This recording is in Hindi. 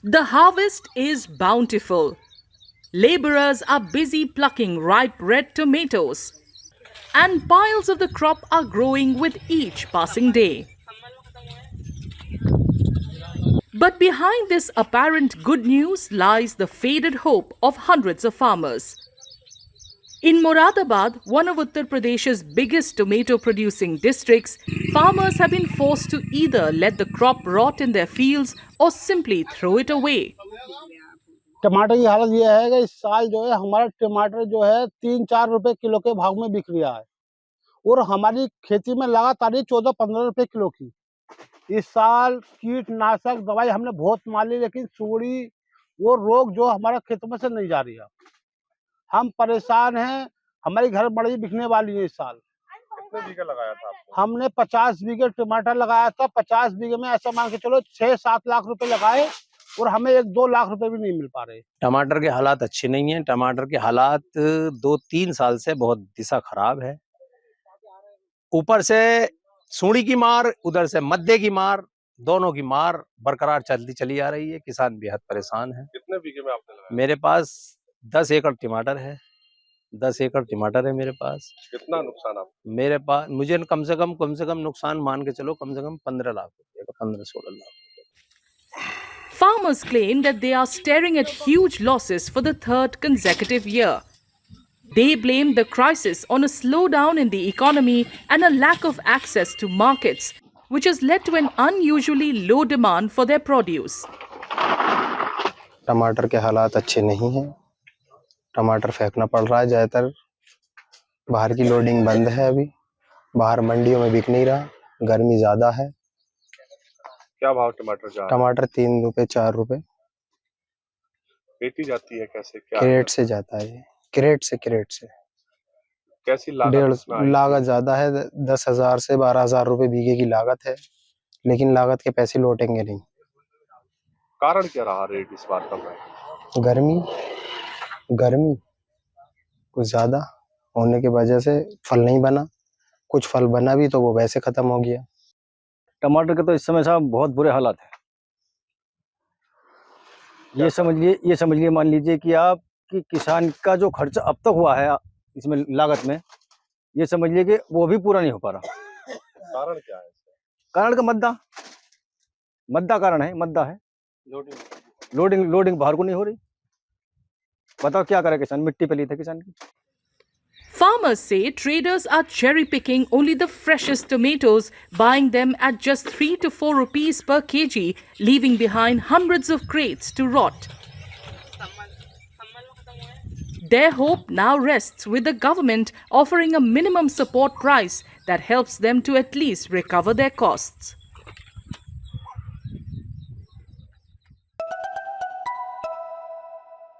The harvest is bountiful. Laborers are busy plucking ripe red tomatoes, and piles of the crop are growing with each passing day. But behind this apparent good news lies the faded hope of hundreds of farmers. In Moradabad, one of Uttar Pradesh's biggest tomato producing districts, farmers have been forced to either let the crop rot in their fields or simply throw it away. टमाटर की हालत ये है कि इस साल जो है हमारा टमाटर जो है 3-4 रुपए किलो के भाव में बिक रहा है और हमारी खेती में लगातार 14-15 रुपए किलो की। इस साल कीटनाशक दवाई हमने बहुत मार ली, लेकिन सूड़ी वो रोग जो हमारा खेतों में से नहीं जा रही है। हम परेशान हैं। हमारी घर बड़ी बिकने वाली है इस साल। कितने बीघे लगाया था आपने? हमने 50 बीघे टमाटर लगाया था। 50 बीघे में ऐसा मान के चलो 6-7 लाख रुपए लगाए और हमें 1-2 लाख रुपए भी नहीं मिल पा रहे। टमाटर के हालात अच्छे नहीं हैं। टमाटर के हालात 2-3 साल से बहुत दिशा खराब है। ऊपर से सूड़ी की मार, उधर से मद्दे की मार, दोनों की मार बरकरार चलती चली आ रही है। किसान बेहद परेशान है। कितने बीघे में आपने लगाया? मेरे पास 10 एकड़ टमाटर है। 10 एकड़ टमाटर है मेरे पास। कितना नुकसान आपको? मेरे पास मुझे कम से कम नुकसान मान के चलो कम से कम 15 लाख रुपए का, 15-16 lakh. Farmers claim that they are staring at huge losses for the third consecutive year. They blame the crisis on a slowdown in the economy and a lack of access to markets, which has led to an unusually low demand for their produce. टमाटर के हालात अच्छे नहीं हैं। टमाटर फेंकना पड़ रहा है ज़्यादातर। बाहर की लोडिंग बंद है अभी। बाहर मंडियों में बिक नहीं रहा, गर्मी ज़्यादा है। क्या भाव टमाटर जा रहा है? टमाटर 3 रुपए 4 रुपए बेची जाती है कैसे? क्या क्रेट से जाता है ये, क्रेट से कैसी लागत इसमें आई? लागत ज़्यादा है। 10,000 से 12,000 रुपए बीघे की लागत है, लेकिन लागत के पैसे लौटेंगे नहीं। कारण क्या रहा रेट इस बार कम है? गर्मी कुछ ज़्यादा होने की वजह से फल नहीं बना। कुछ फल बना भी तो वो वैसे ख़त्म हो गया। टमाटर के तो इस समय साहब बहुत बुरे हालात हैं। ये समझ लिए मान लीजिए कि आप कि किसान का जो खर्चा अब तक हुआ है इसमें लागत में, ये समझ लिए कि वो भी पूरा नहीं हो पा रहा। कारण क्या है? कारण का मद्दा कारण है। मद्दा है, लोडिंग बाहर को नहीं हो रही। बताओ क्या करे किसान, मिट्टी पे ली थे किसान की। Farmers say traders are cherry-picking only the freshest tomatoes, buying them at just 3 to 4 rupees per kg, leaving behind hundreds of crates to rot. Their hope now rests with the government offering a minimum support price that helps them to at least recover their costs.